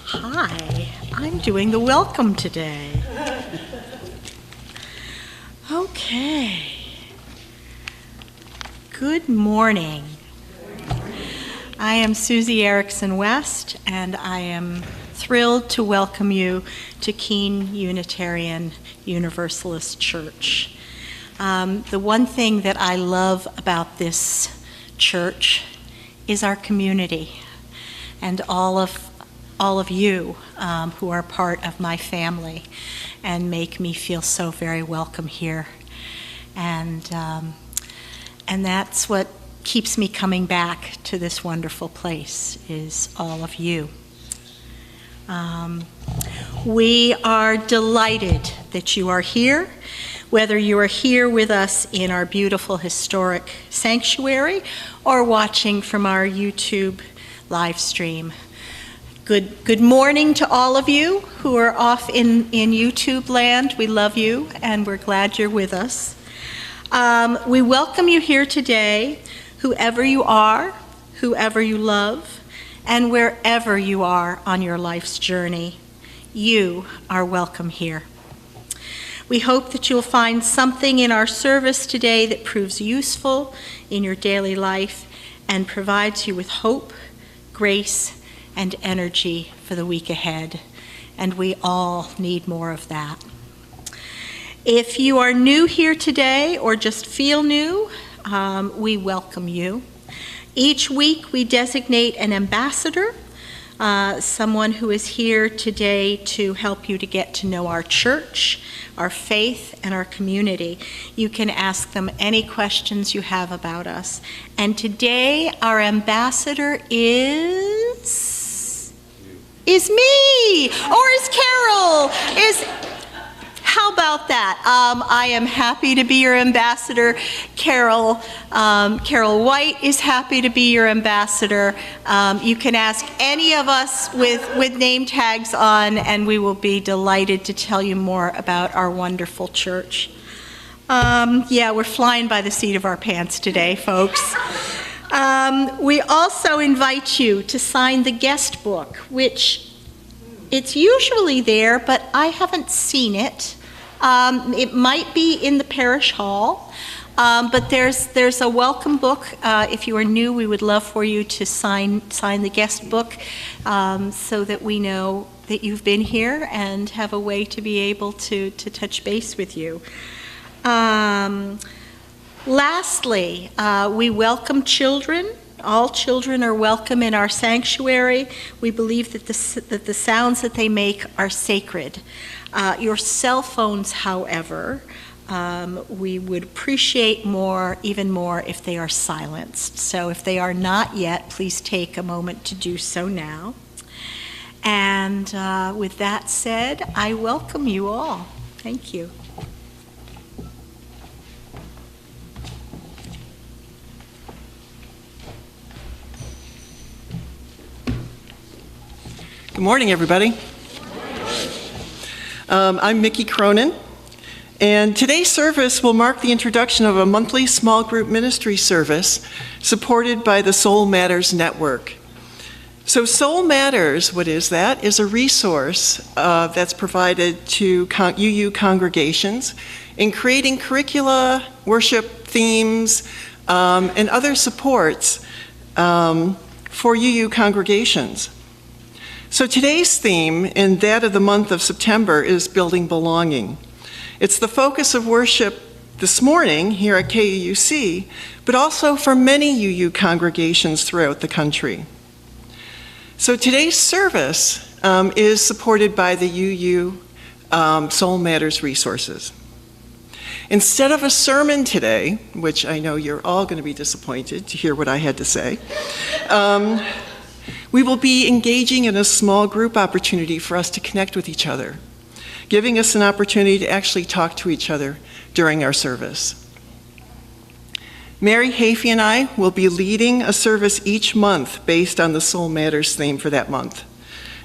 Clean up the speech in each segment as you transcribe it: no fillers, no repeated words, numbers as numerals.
Hi, I'm doing the welcome today. Okay. Good morning. I am Susie Erickson West, and I am thrilled to welcome you to Keene Unitarian Universalist Church. The one thing that I love about this church is our community and all of you who are part of my family and make me feel so very welcome here. And that's what keeps me coming back to this wonderful place, is all of you. We are delighted that you are here, whether you are here with us in our beautiful historic sanctuary or watching from our YouTube live stream. Good morning to all of you who are off in YouTube land. We love you and we're glad you're with us. We welcome you here today, whoever you are, whoever you love, and wherever you are on your life's journey. You are welcome here. We hope that you'll find something in our service today that proves useful in your daily life and provides you with hope, grace, and energy for the week ahead. And we all need more of that. If you are new here today or just feel new, we welcome you. Each week we designate an ambassador, someone who is here today to help you to get to know our church, our faith, and our community. You can ask them any questions you have about us. And today our ambassador is me, or is Carol, how about that? I am happy to be your ambassador. Carol White is happy to be your ambassador. You can ask any of us with name tags on, and we will be delighted to tell you more about our wonderful church. Yeah, we're flying by the seat of our pants today, folks. We also invite you to sign the guest book, which it's usually there, but I haven't seen it. It might be in the parish hall, but there's a welcome book. If you are new, we would love for you to sign the guest book so that we know that you've been here and have a way to be able to touch base with you. Lastly, we welcome children. All children are welcome in our sanctuary. We believe that the sounds that they make are sacred. Your cell phones, however, we would appreciate even more if they are silenced. So if they are not yet, please take a moment to do so now. And with that said, I welcome you all. Thank you. Good morning, everybody. I'm Mickey Cronin, and today's service will mark the introduction of a monthly small group ministry service supported by the Soul Matters Network. So Soul Matters, what is that? Is a resource that's provided to UU congregations in creating curricula, worship themes, and other supports for UU congregations. So today's theme, and that of the month of September, is building belonging. It's the focus of worship this morning here at KUUC, but also for many UU congregations throughout the country. So today's service is supported by the UU Soul Matters resources. Instead of a sermon today, which I know you're all going to be disappointed to hear what I had to say, we will be engaging in a small group opportunity for us to connect with each other, giving us an opportunity to actually talk to each other during our service. Mary Hafey and I will be leading a service each month based on the Soul Matters theme for that month.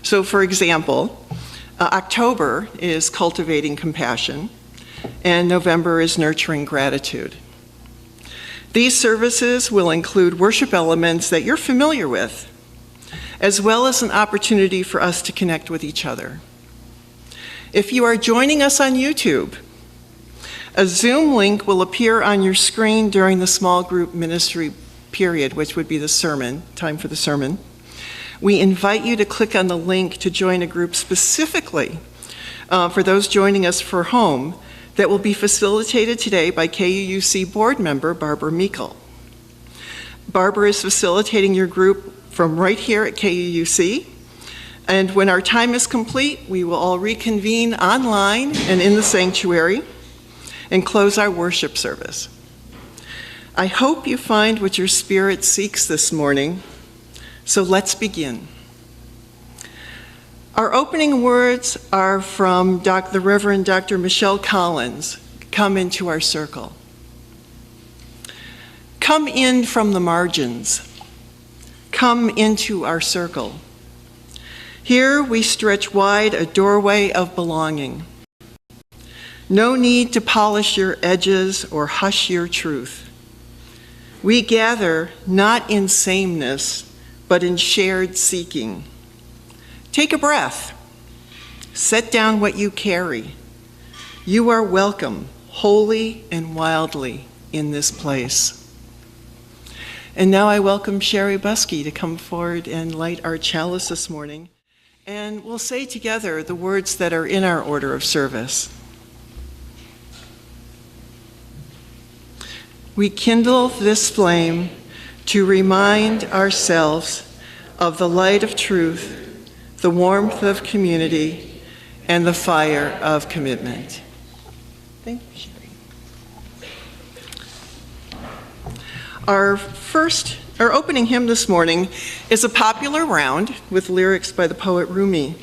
So for example, October is Cultivating Compassion, and November is Nurturing Gratitude. These services will include worship elements that you're familiar with, as well as an opportunity for us to connect with each other. If you are joining us on YouTube, a Zoom link will appear on your screen during the small group ministry period, which would be the sermon, time for the sermon. We invite you to click on the link to join a group specifically for those joining us for home that will be facilitated today by KUUC board member Barbara Meikle. Barbara is facilitating your group from right here at KUUC, and when our time is complete, we will all reconvene online and in the sanctuary and close our worship service. I hope you find what your spirit seeks this morning, so let's begin. Our opening words are from the Reverend Dr. Michelle Collins, "Come into our circle." Come in from the margins. Come into our circle. Here we stretch wide a doorway of belonging. No need to polish your edges or hush your truth. We gather not in sameness, but in shared seeking. Take a breath. Set down what you carry. You are welcome, wholly and wildly, in this place. And now I welcome Sherry Buskey to come forward and light our chalice this morning. And we'll say together the words that are in our order of service. We kindle this flame to remind ourselves of the light of truth, the warmth of community, and the fire of commitment. Thank you, Sherry. Our opening hymn this morning is a popular round with lyrics by the poet Rumi.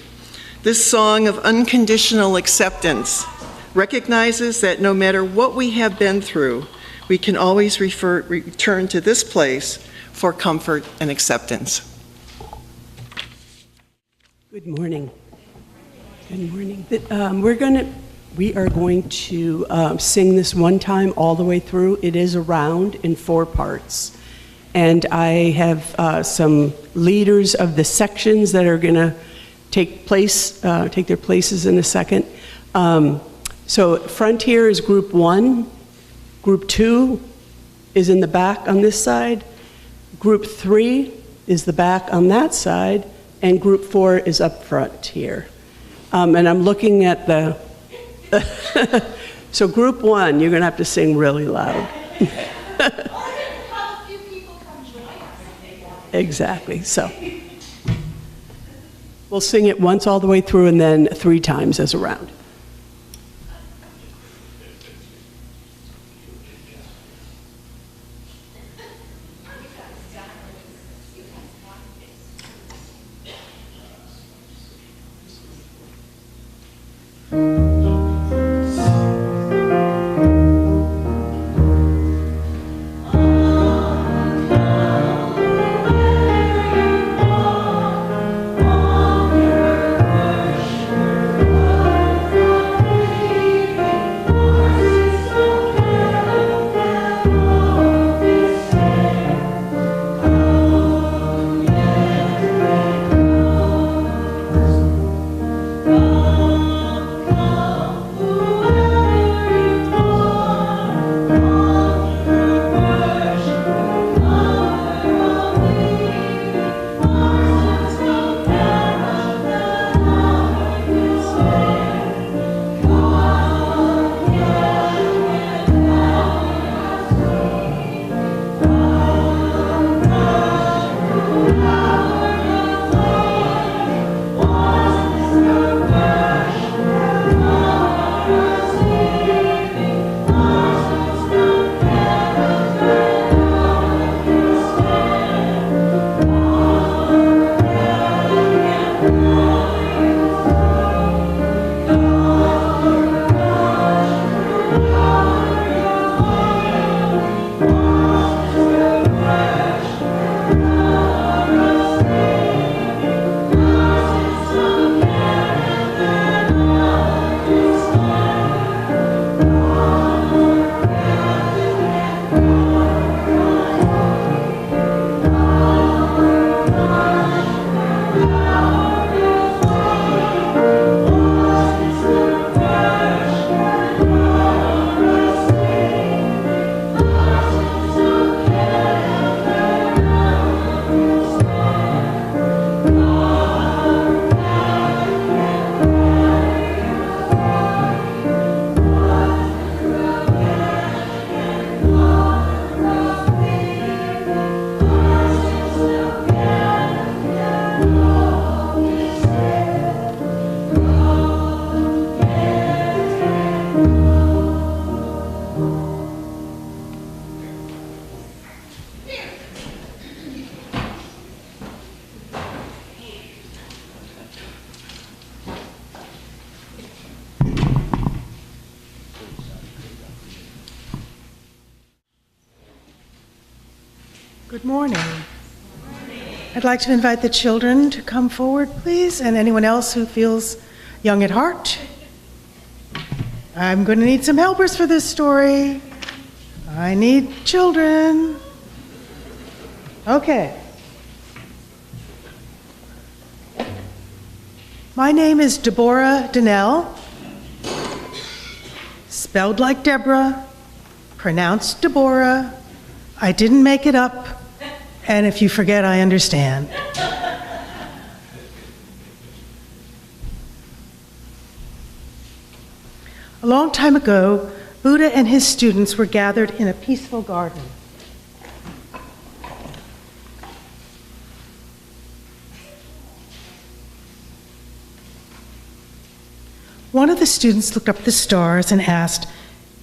This song of unconditional acceptance recognizes that no matter what we have been through, we can always return to this place for comfort and acceptance. Good morning. Good morning. We are going to sing this one time all the way through. It is a round in 4 parts. And I have some leaders of the sections that are going to take their places in a second. So front here is group 1. Group 2 is in the back on this side. Group 3 is the back on that side. And group 4 is up front here. And I'm looking at the... So group 1, you're going to have to sing really loud. Exactly. So we'll sing it once all the way through and then 3 times as a round. Good morning. I'd like to invite the children to come forward, please, and anyone else who feels young at heart. I'm going to need some helpers for this story. I need children. Okay. My name is Deborah Donnell, spelled like Deborah, pronounced Deborah. I didn't make it up, and if you forget, I understand. A long time ago, Buddha and his students were gathered in a peaceful garden. One of the students looked up at the stars and asked,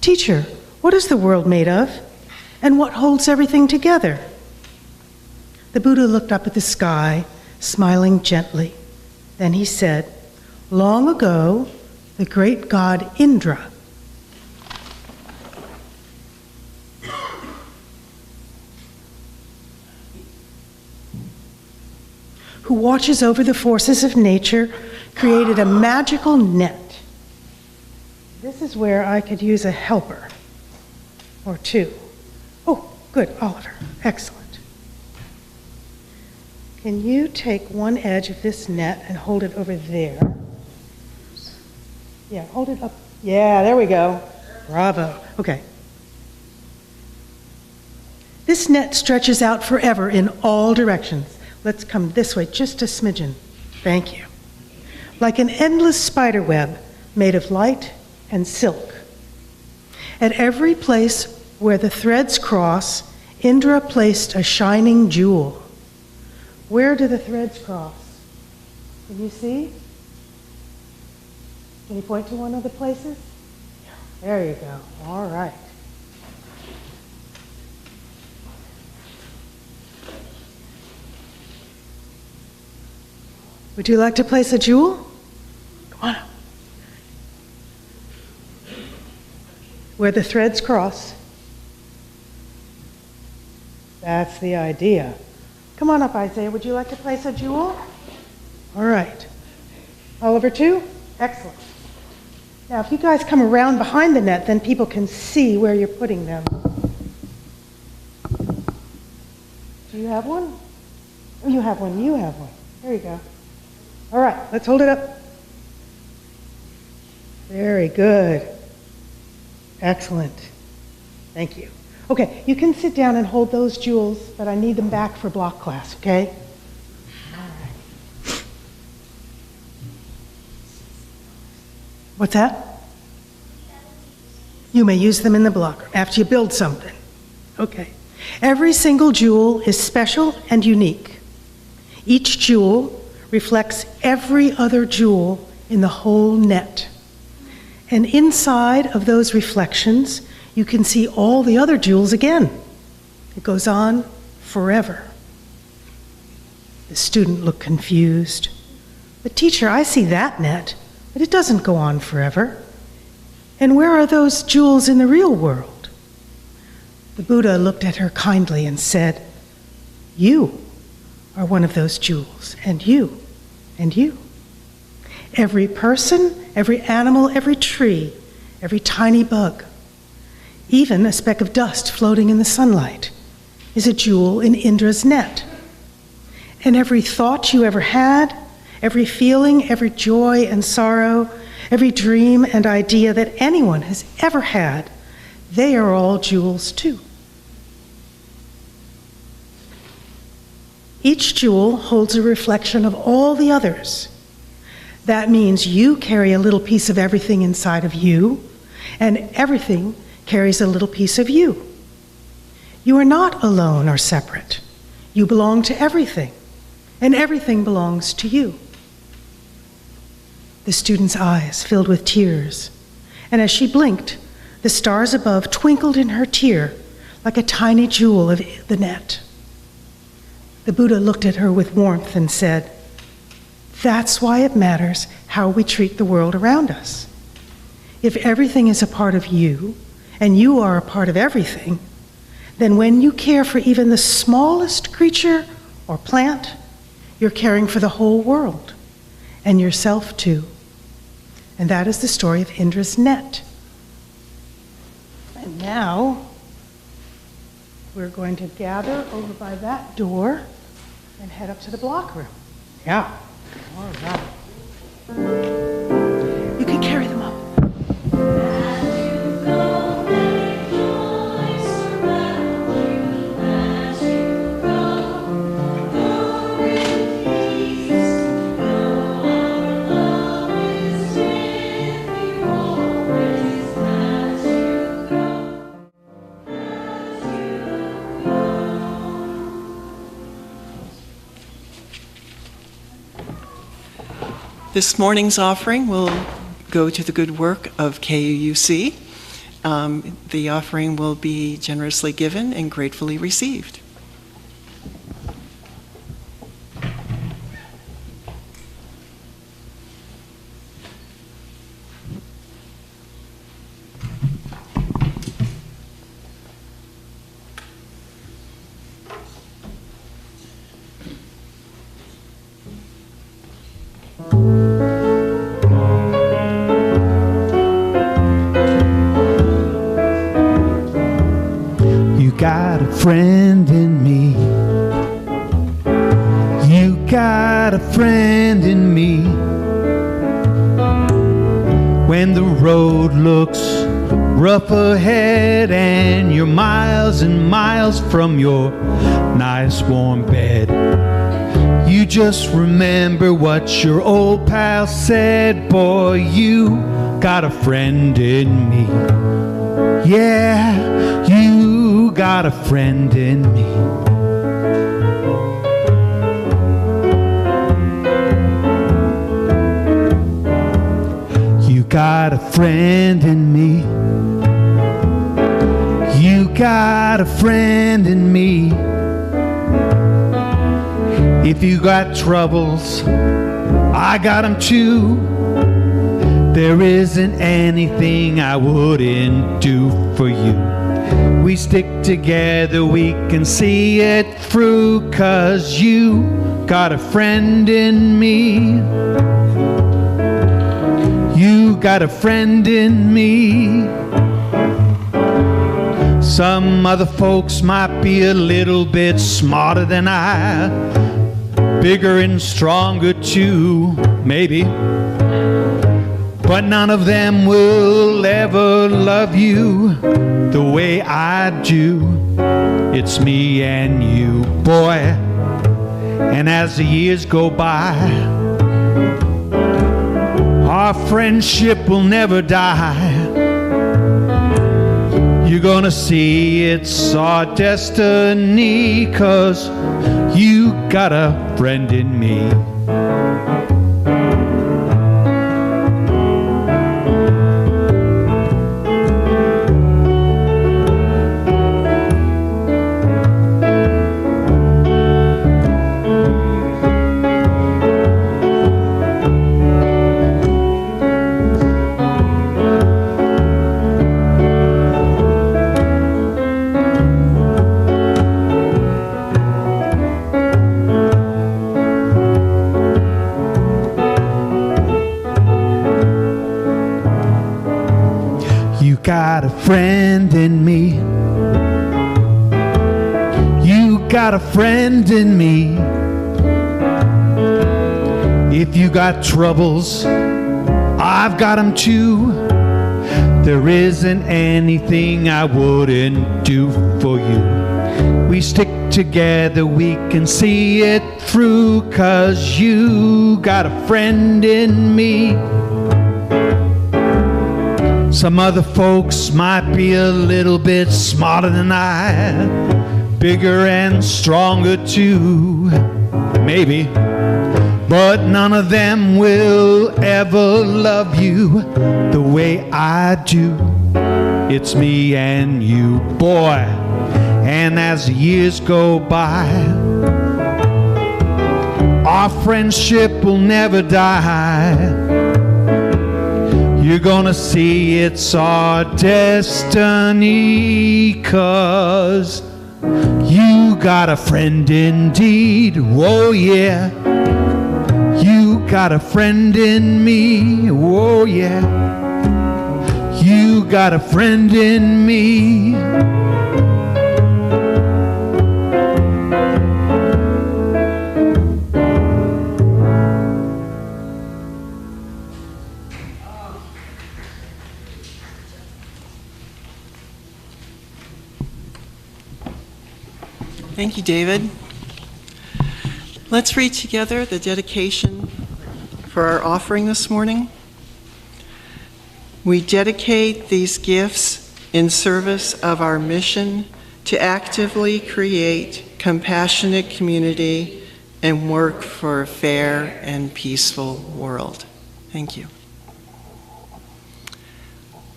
"Teacher, what is the world made of? And what holds everything together?" The Buddha looked up at the sky, smiling gently. Then he said, "Long ago, the great god Indra who watches over the forces of nature created a magical net." This is where I could use a helper or two. Oh, good, Oliver, excellent. Can you take one edge of this net and hold it over there? Yeah, hold it up. Yeah, there we go. Bravo. Okay. This net stretches out forever in all directions. Let's come this way, just a smidgen. Thank you. Like an endless spider web made of light and silk. At every place where the threads cross, Indra placed a shining jewel. Where do the threads cross? Can you see? Can you point to one of the places? There you go. All right. Would you like to place a jewel? Come on up. Where the threads cross. That's the idea. Come on up, Isaiah. Would you like to place a jewel? All right. Oliver, too? Excellent. Now, if you guys come around behind the net, then people can see where you're putting them. Do you have one? Oh, you have one. You have one. There you go. All right, let's hold it up. Very good. Excellent. Thank you. Okay, you can sit down and hold those jewels, but I need them back for block class, okay? All right. What's that? You may use them in the block after you build something. Okay. Every single jewel is special and unique. Each jewel reflects every other jewel in the whole net. And inside of those reflections, you can see all the other jewels again. It goes on forever. The student looked confused. "But teacher, I see that net, but it doesn't go on forever. And where are those jewels in the real world?" The Buddha looked at her kindly and said, "You are one of those jewels, and you, and you. Every person, every animal, every tree, every tiny bug, even a speck of dust floating in the sunlight, is a jewel in Indra's net. And every thought you ever had, every feeling, every joy and sorrow, every dream and idea that anyone has ever had, they are all jewels too. Each jewel holds a reflection of all the others. That means you carry a little piece of everything inside of you, and everything carries a little piece of you. You are not alone or separate. You belong to everything, and everything belongs to you." The student's eyes filled with tears, and as she blinked, the stars above twinkled in her tear like a tiny jewel of the net. The Buddha looked at her with warmth and said, "That's why it matters how we treat the world around us. If everything is a part of you, and you are a part of everything, then when you care for even the smallest creature or plant, you're caring for the whole world and yourself too. And that is the story of Indra's net. And now we're going to gather over by that door and head up to the block room. Yeah. All right. You can carry them up. This morning's offering will go to the good work of KUUC. The offering will be generously given and gratefully received. Got a friend in me. You got a friend in me. When the road looks rough ahead and you're miles and miles from your nice warm bed, you just remember what your old pal said. Boy, you got a friend in me. Yeah, you got a friend in me. You got a friend in me. You got a friend in me. If you got troubles, I got them too. There isn't anything I wouldn't do for you. We stick together, we can see it through, 'cause you got a friend in me. You got a friend in me. Some other folks might be a little bit smarter than I, bigger and stronger too, maybe. But none of them will ever love you the way I do. It's me and you, boy. And as the years go by, our friendship will never die. You're gonna see it's our destiny, 'cause you got a friend in me. Got a friend in me. You got a friend in me. If you got troubles, I've got them too. There isn't anything I wouldn't do for you. We stick together, we can see it through, 'cause you got a friend in me. Some other folks might be a little bit smarter than I, bigger and stronger too, maybe. But none of them will ever love you the way I do. It's me and you, boy. And as the years go by, our friendship will never die. we're gonna see it's our destiny, 'cause you got a friend indeed, oh yeah. You got a friend in me, oh yeah. You got a friend in me. Thank you, David. Let's read together the dedication for our offering this morning. We dedicate these gifts in service of our mission to actively create compassionate community and work for a fair and peaceful world. Thank you.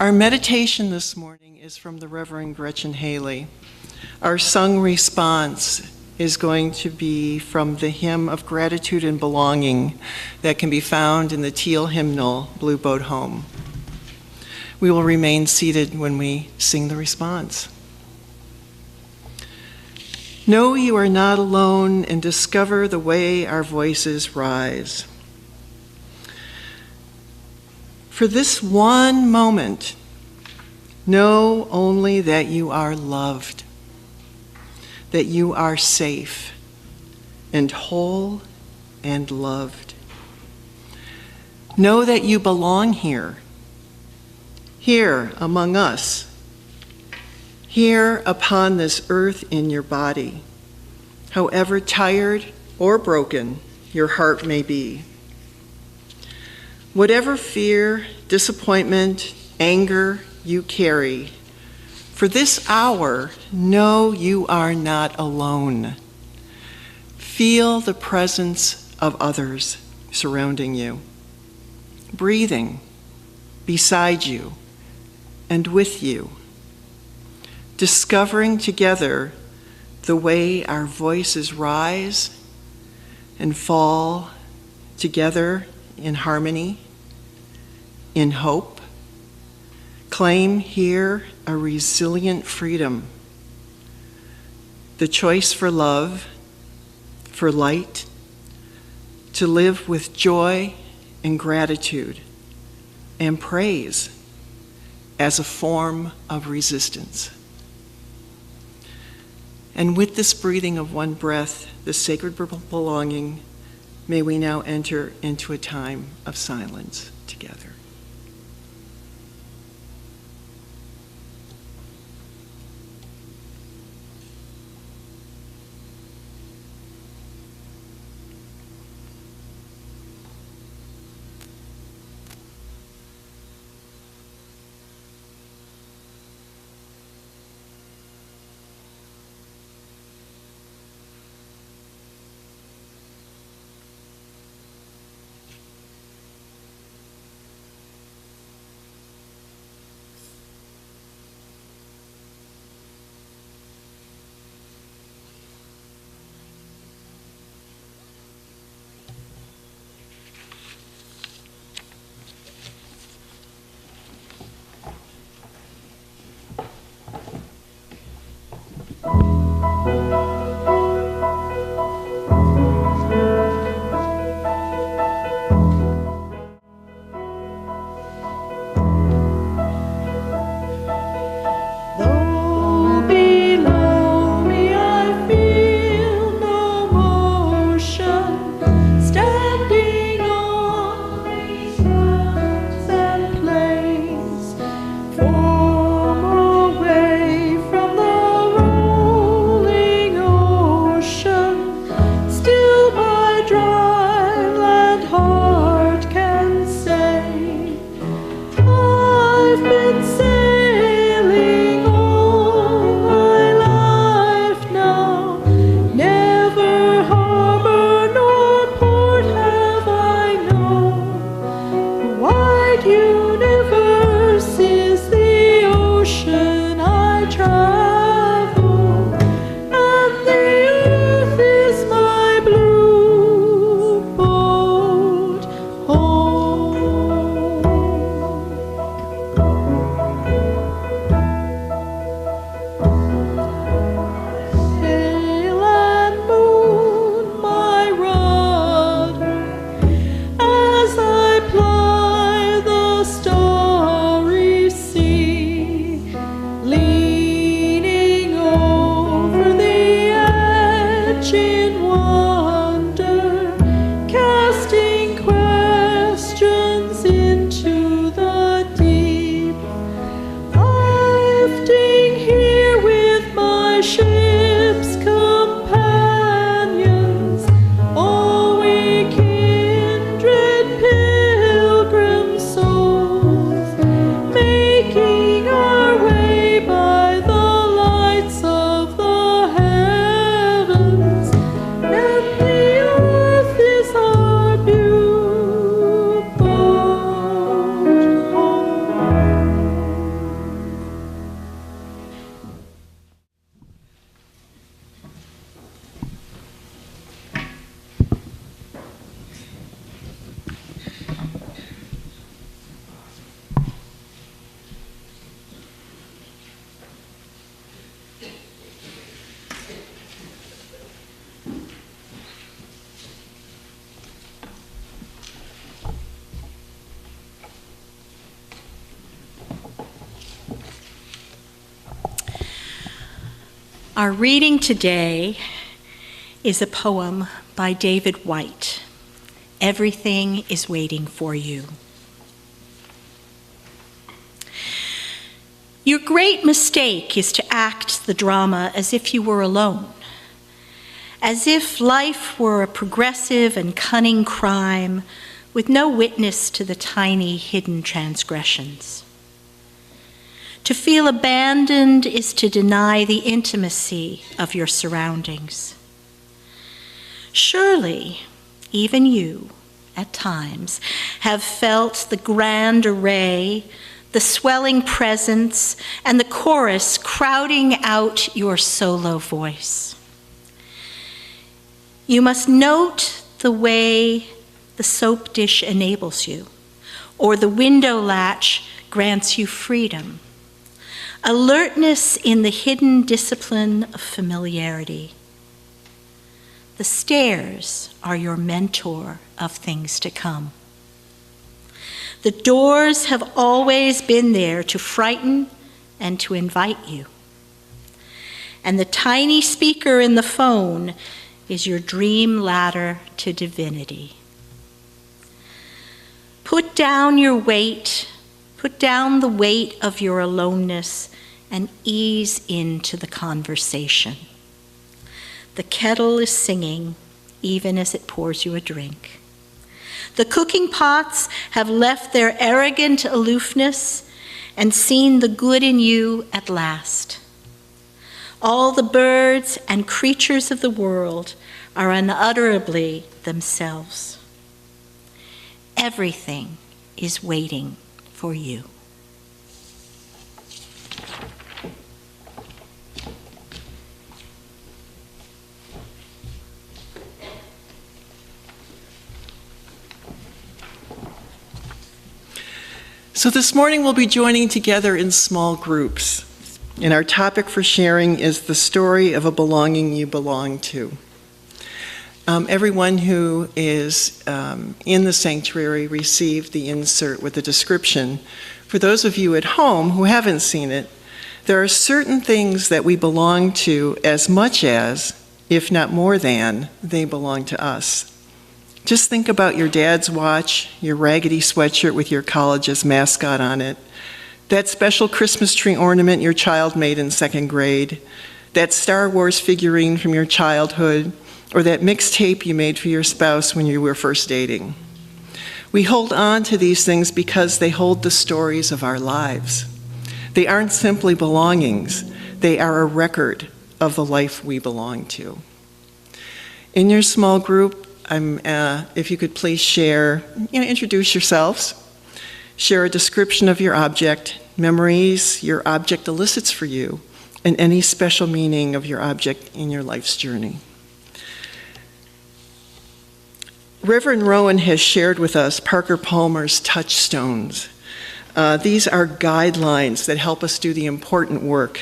Our meditation this morning is from the Reverend Gretchen Haley. Our sung response is going to be from the Hymn of Gratitude and Belonging that can be found in the Teal hymnal, Blue Boat Home. We will remain seated when we sing the response. Know you are not alone, and discover the way our voices rise. For this one moment, know only that you are loved, that you are safe and whole and loved. Know that you belong here, here among us, here upon this earth in your body, however tired or broken your heart may be. Whatever fear, disappointment, anger you carry, for this hour, know you are not alone. Feel the presence of others surrounding you, breathing beside you and with you, discovering together the way our voices rise and fall together in harmony, in hope. Claim here a resilient freedom, the choice for love, for light, to live with joy and gratitude and praise as a form of resistance. And with this breathing of one breath, the sacred belonging, may we now enter into a time of silence together. Our reading today is a poem by David White, Everything is Waiting for You. Your great mistake is to act the drama as if you were alone, as if life were a progressive and cunning crime with no witness to the tiny hidden transgressions. To feel abandoned is to deny the intimacy of your surroundings. Surely, even you, at times, have felt the grand array, the swelling presence, and the chorus crowding out your solo voice. You must note the way the soap dish enables you, or the window latch grants you freedom. Alertness in the hidden discipline of familiarity. The stairs are your mentor of things to come. The doors have always been there to frighten and to invite you. And the tiny speaker in the phone is your dream ladder to divinity. Put down your weight, put down the weight of your aloneness, and ease into the conversation. The kettle is singing even as it pours you a drink. The cooking pots have left their arrogant aloofness and seen the good in you at last. All the birds and creatures of the world are unutterably themselves. Everything is waiting for you. So this morning we'll be joining together in small groups. And our topic for sharing is the story of a belonging you belong to. Everyone who is in the sanctuary received the insert with the description. For those of you at home who haven't seen it, there are certain things that we belong to as much as, if not more than, they belong to us. Just think about your dad's watch, your raggedy sweatshirt with your college's mascot on it, that special Christmas tree ornament your child made in second grade, that Star Wars figurine from your childhood, or that mixtape you made for your spouse when you were first dating. We hold on to these things because they hold the stories of our lives. They aren't simply belongings, they are a record of the life we belong to. In your small group, if you could please share, introduce yourselves, share a description of your object, memories your object elicits for you, and any special meaning of your object in your life's journey. Reverend Rowan has shared with us Parker Palmer's touchstones. These are guidelines that help us do the important work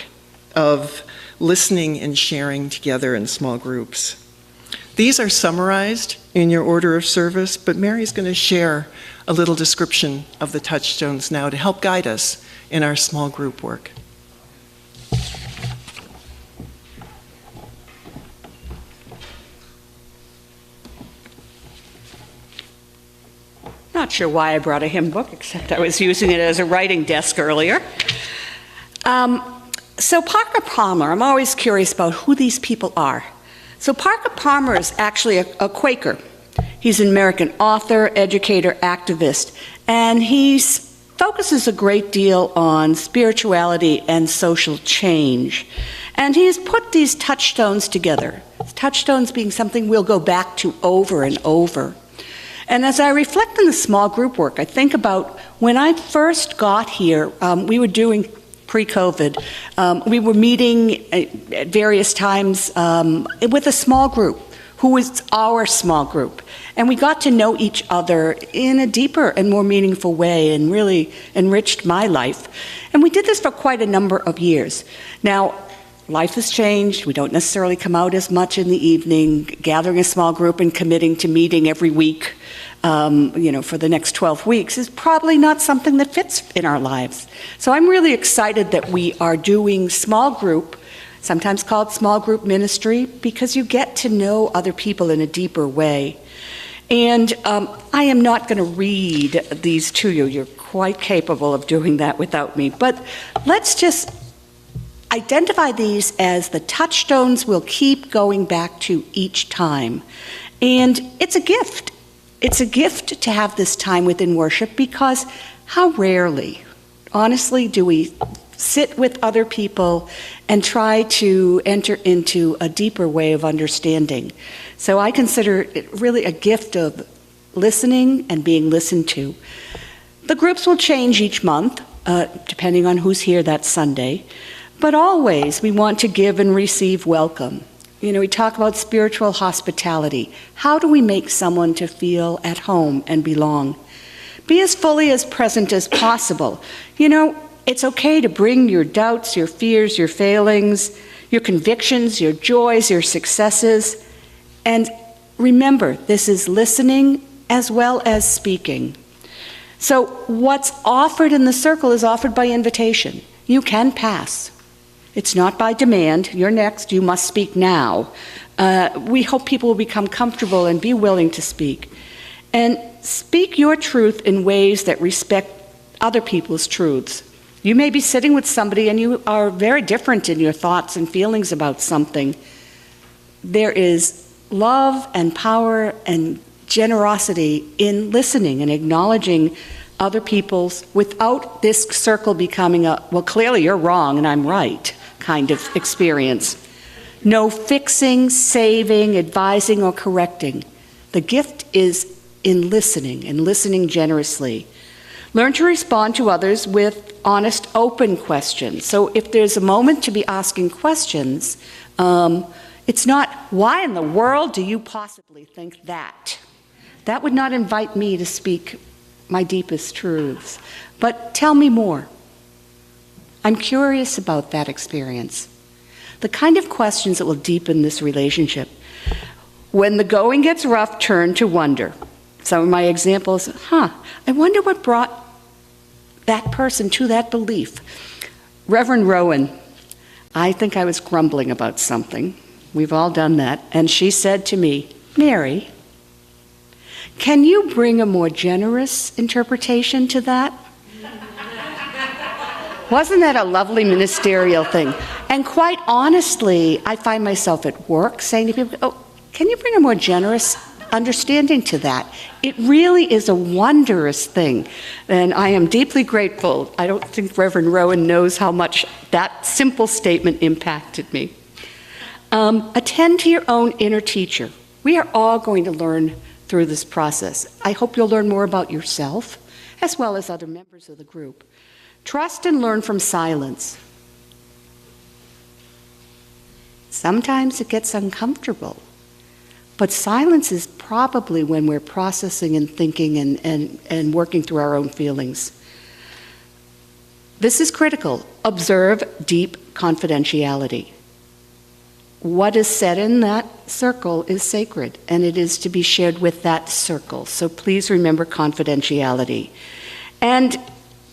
of listening and sharing together in small groups. These are summarized in your order of service, but Mary's going to share a little description of the touchstones now to help guide us in our small group work. Not sure why I brought a hymn book, except I was using it as a writing desk earlier. So Parker Palmer, I'm always curious about who these people are. So Parker Palmer is actually a Quaker. He's an American author, educator, activist, and he focuses a great deal on spirituality and social change. And he has put these touchstones together, touchstones being something we'll go back to over and over. And as I reflect on the small group work, I think about when I first got here, we were doing pre-COVID, we were meeting at various times with a small group who was our small group. And we got to know each other in a deeper and more meaningful way and really enriched my life. And we did this for quite a number of years. Now, life has changed. We don't necessarily come out as much in the evening, gathering a small group and committing to meeting every week, for the next 12 weeks is probably not something that fits in our lives. So I'm really excited that we are doing small group sometimes called small group ministry, because you get to know other people in a deeper way. And I am not going to read these to you. You're quite capable of doing that without me. But let's just identify these as the touchstones we'll keep going back to each time. And it's a gift. It's a gift to have this time within worship, because how rarely, honestly, do we sit with other people and try to enter into a deeper way of understanding. So I consider it really a gift of listening and being listened to. The groups will change each month, depending on who's here that Sunday, but always we want to give and receive welcome. You know, we talk about spiritual hospitality. How do we make someone to feel at home and belong? Be as fully as present as possible. You know, it's okay to bring your doubts, your fears, your failings, your convictions, your joys, your successes. And remember, this is listening as well as speaking. So what's offered in the circle is offered by invitation. You can pass. It's not by demand. You're next. You must speak now. We hope people will become comfortable and be willing to speak. And speak your truth in ways that respect other people's truths. You may be sitting with somebody and you are very different in your thoughts and feelings about something. There is love and power and generosity in listening and acknowledging other people's, without this circle becoming a, well, clearly you're wrong and I'm right kind of experience. No fixing, saving, advising, or correcting. The gift is in listening and listening generously. Learn to respond to others with honest, open questions. So if there's a moment to be asking questions, it's not, why in the world do you possibly think that? That would not invite me to speak my deepest truths. But tell me more. I'm curious about that experience. The kind of questions that will deepen this relationship. When the going gets rough, turn to wonder. Some of my examples, I wonder what brought that person to that belief. Reverend Rowan, I think I was grumbling about something. We've all done that. And she said to me, Mary, can you bring a more generous interpretation to that? Wasn't that a lovely ministerial thing? And quite honestly, I find myself at work saying to people, oh, can you bring a more generous understanding to that? It really is a wondrous thing. And I am deeply grateful. I don't think Reverend Rowan knows how much that simple statement impacted me. Attend to your own inner teacher. We are all going to learn through this process. I hope you'll learn more about yourself, as well as other members of the group. Trust and learn from silence. Sometimes it gets uncomfortable, but silence is probably when we're processing and thinking and working through our own feelings. This is critical. Observe deep confidentiality. What is said in that circle is sacred, and it is to be shared with that circle. So please remember confidentiality. And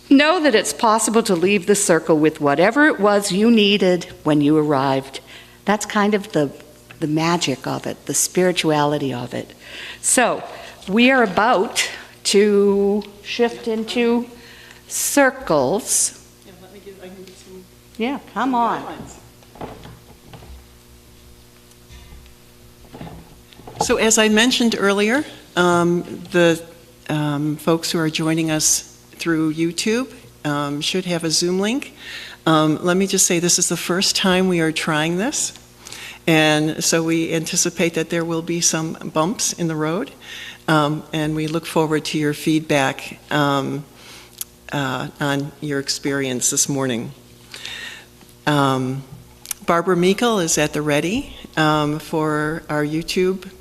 know that it's possible to leave the circle with whatever it was you needed when you arrived. That's kind of the magic of it, the spirituality of it. So we are about to shift into circles. Yeah, come on. So as I mentioned earlier, the folks who are joining us through YouTube should have a Zoom link. Let me just say this is the first time we are trying this, and so we anticipate that there will be some bumps in the road, and we look forward to your feedback on your experience this morning. Barbara Meikle is at the ready for our YouTube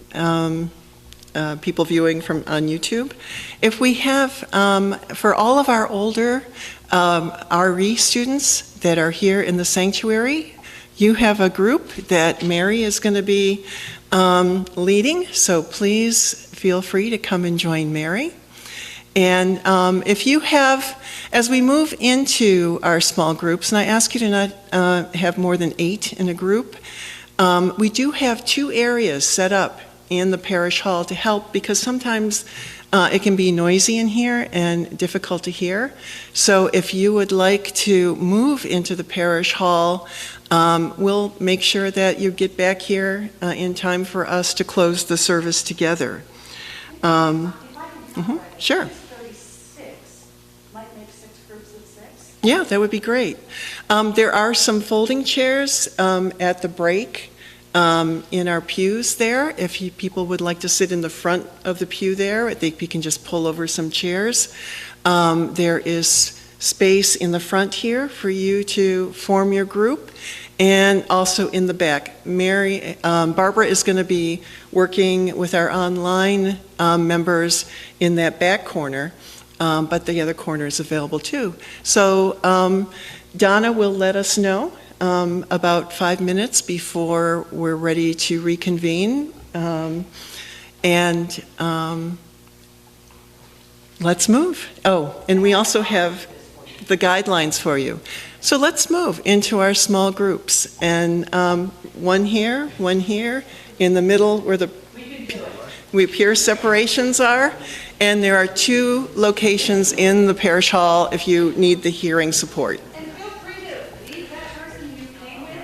people viewing on YouTube. If we have, for all of our older RE students that are here in the sanctuary, you have a group that Mary is going to be leading, so please feel free to come and join Mary. And if you have, as we move into our small groups, and I ask you to not have more than 8 in a group, we do have 2 areas set up in the parish hall to help, because sometimes it can be noisy in here and difficult to hear. So if you would like to move into the parish hall, we'll make sure that you get back here in time for us to close the service together. Sure. Yeah, that would be great. There are some folding chairs at the break in our pews there. If people would like to sit in the front of the pew there, I think we can just pull over some chairs. There is space in the front here for you to form your group, and also in the back. Barbara is going to be working with our online members in that back corner, but the other corner is available too. So Donna will let us know about 5 minutes before we're ready to reconvene. Let's move. Oh, and we also have the guidelines for you. So let's move into our small groups. And one here, in the middle where the peer separations are. And there are 2 locations in the parish hall if you need the hearing support. And feel free to leave that person you came with.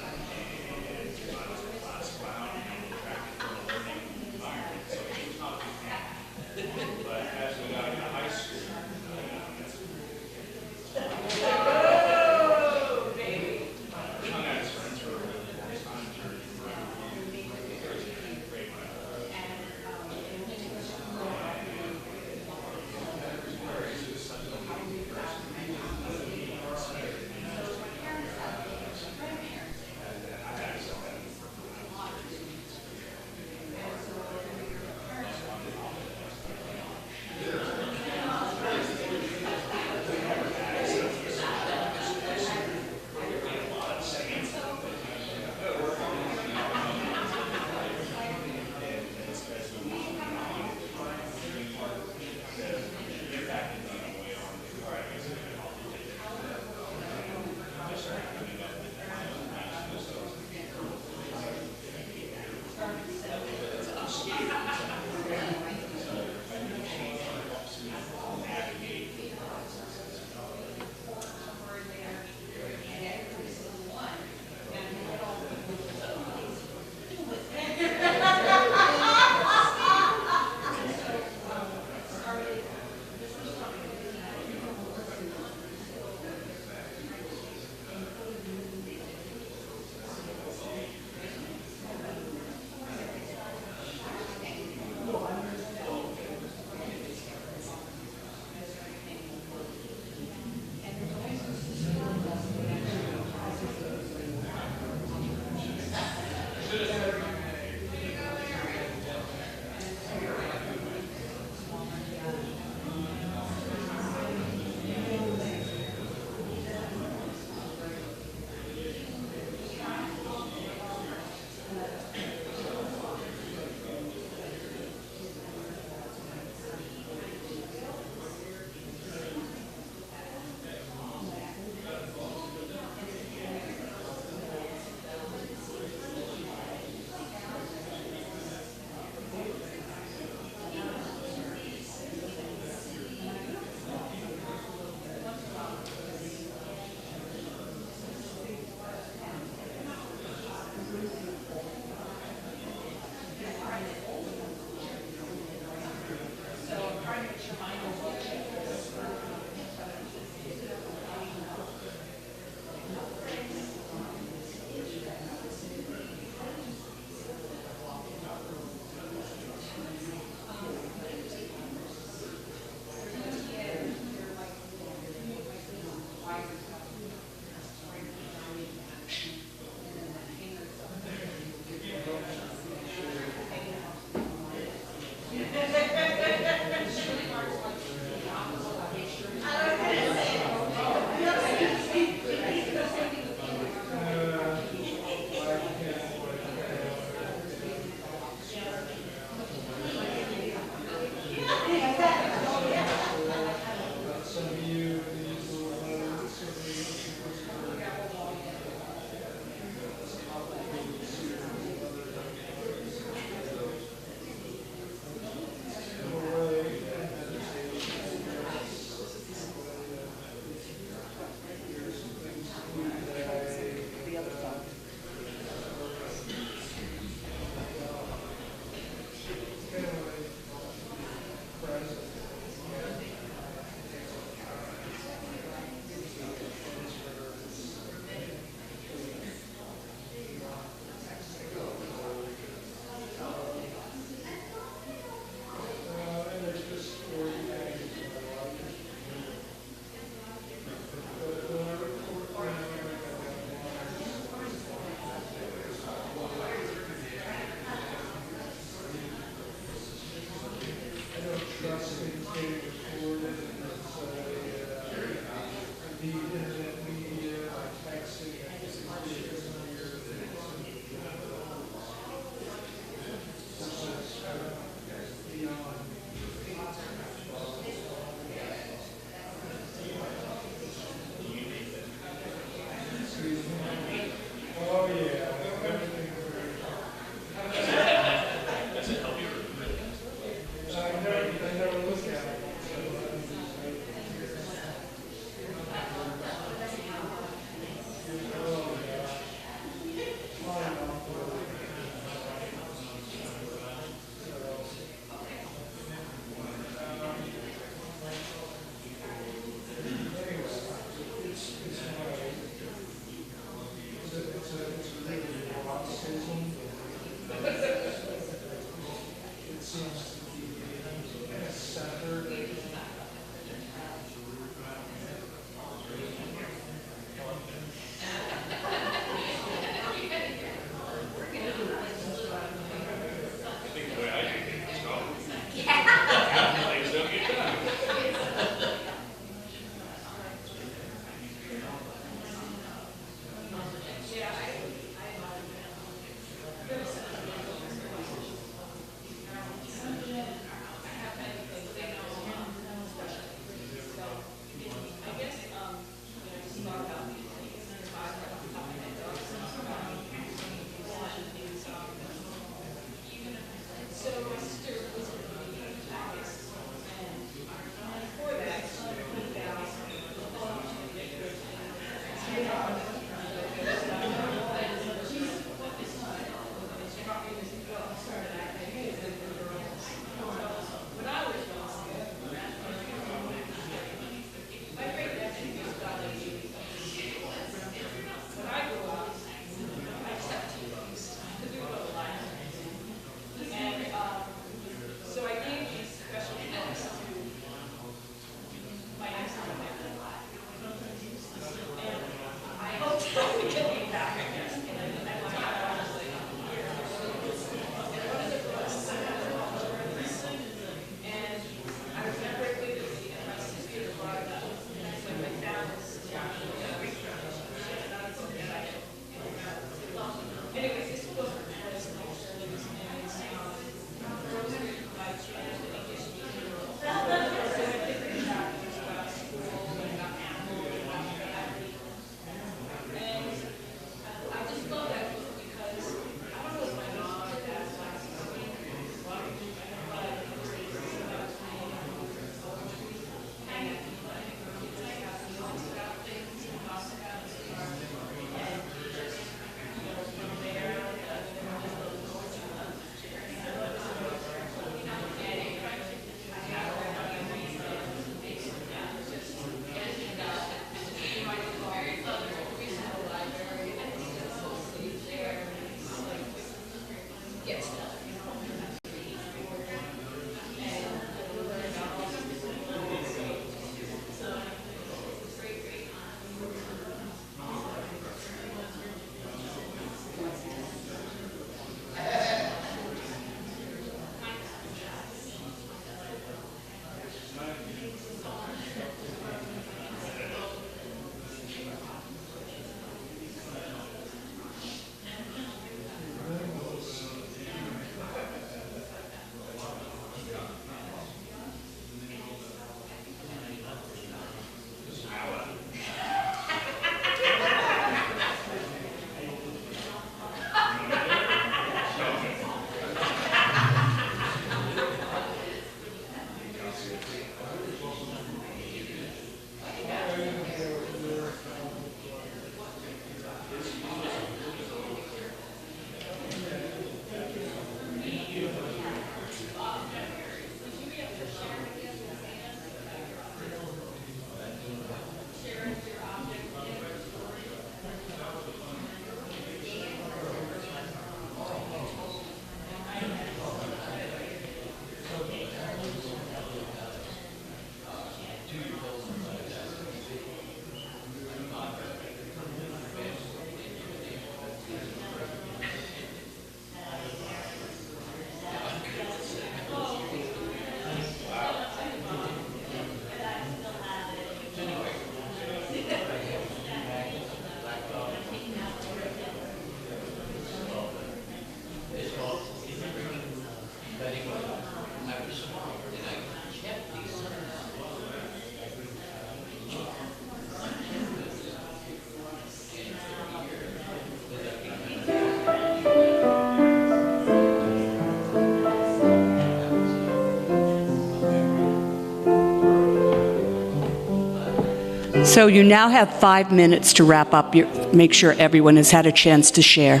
So you now have 5 minutes to wrap up, make sure everyone has had a chance to share.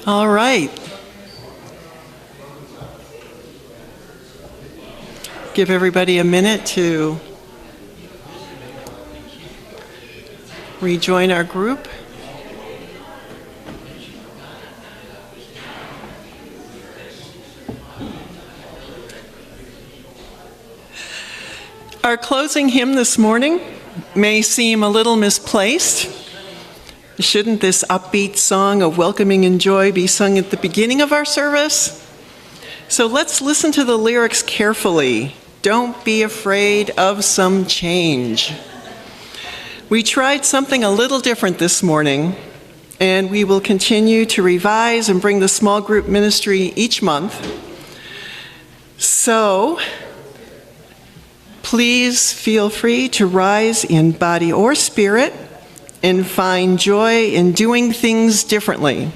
All right. Give everybody a minute to rejoin our group. Our closing hymn this morning may seem a little misplaced. Shouldn't this upbeat song of welcoming and joy be sung at the beginning of our service? So let's listen to the lyrics carefully. Don't be afraid of some change. We tried something a little different this morning, and we will continue to revise and bring the small group ministry each month. So please feel free to rise in body or spirit and find joy in doing things differently.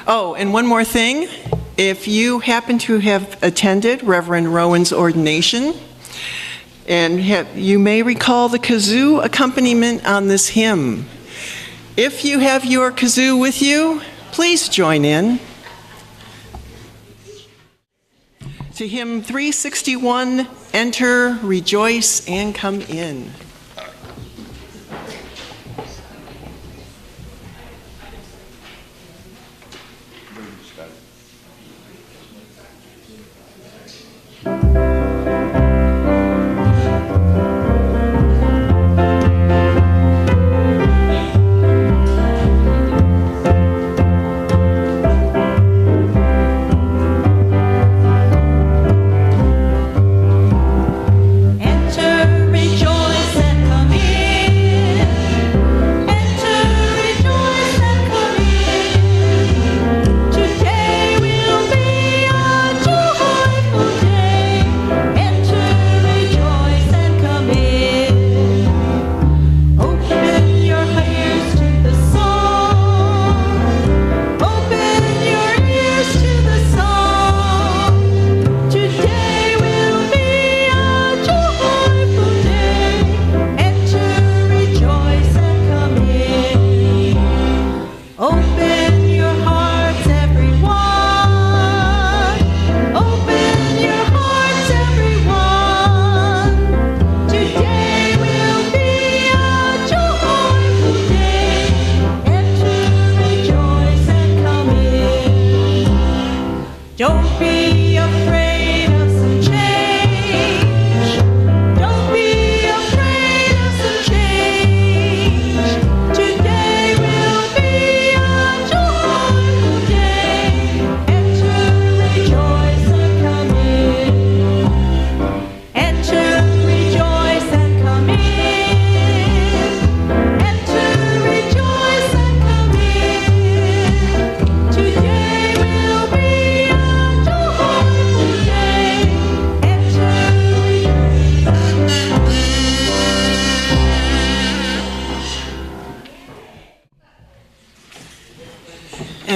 Oh, and one more thing. If you happen to have attended Reverend Rowan's ordination, and you may recall the kazoo accompaniment on this hymn. If you have your kazoo with you, please join in. To hymn 361, Enter, Rejoice, and Come In.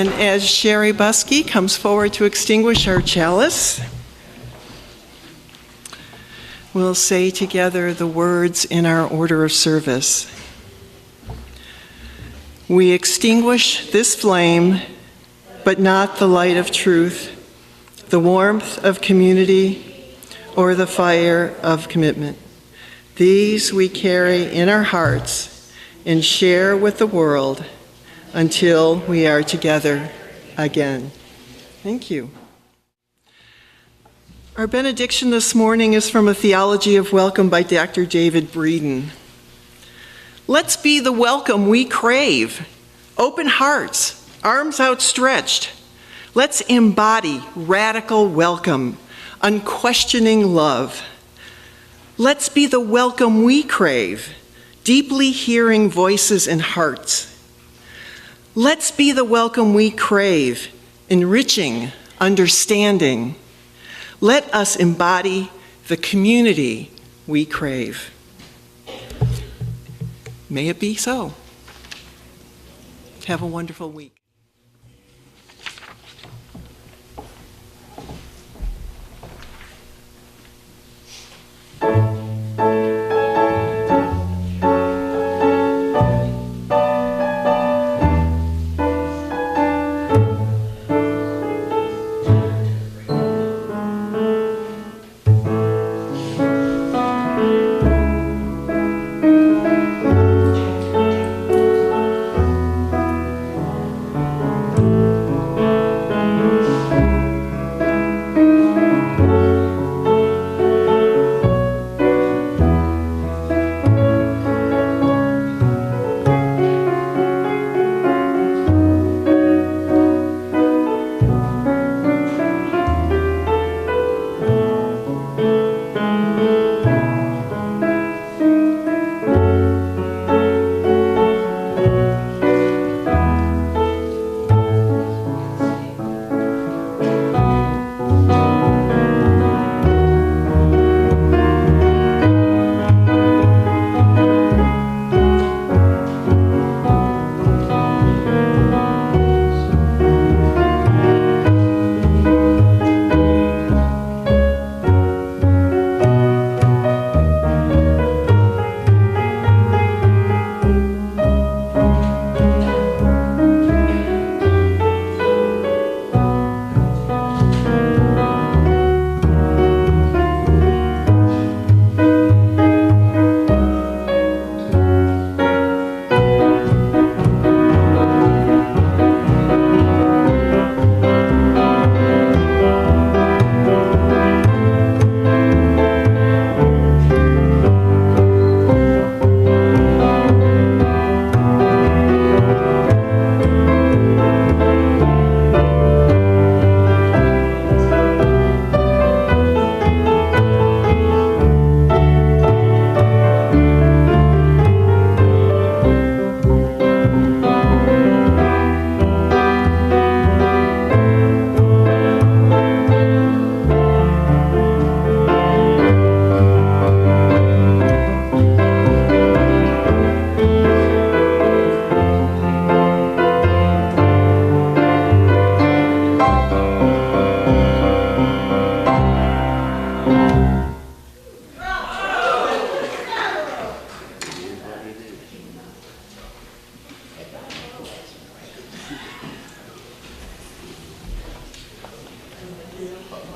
And as Sherry Buskey comes forward to extinguish our chalice, we'll say together the words in our order of service. We extinguish this flame, but not the light of truth, the warmth of community, or the fire of commitment. These we carry in our hearts and share with the world until we are together again. Thank you. Our benediction this morning is from a Theology of Welcome by Dr. David Breeden. Let's be the welcome we crave. Open hearts, arms outstretched. Let's embody radical welcome, unquestioning love. Let's be the welcome we crave, deeply hearing voices and hearts. Let's be the welcome we crave, enriching, understanding. Let us embody the community we crave. May it be so. Have a wonderful week.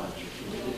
much.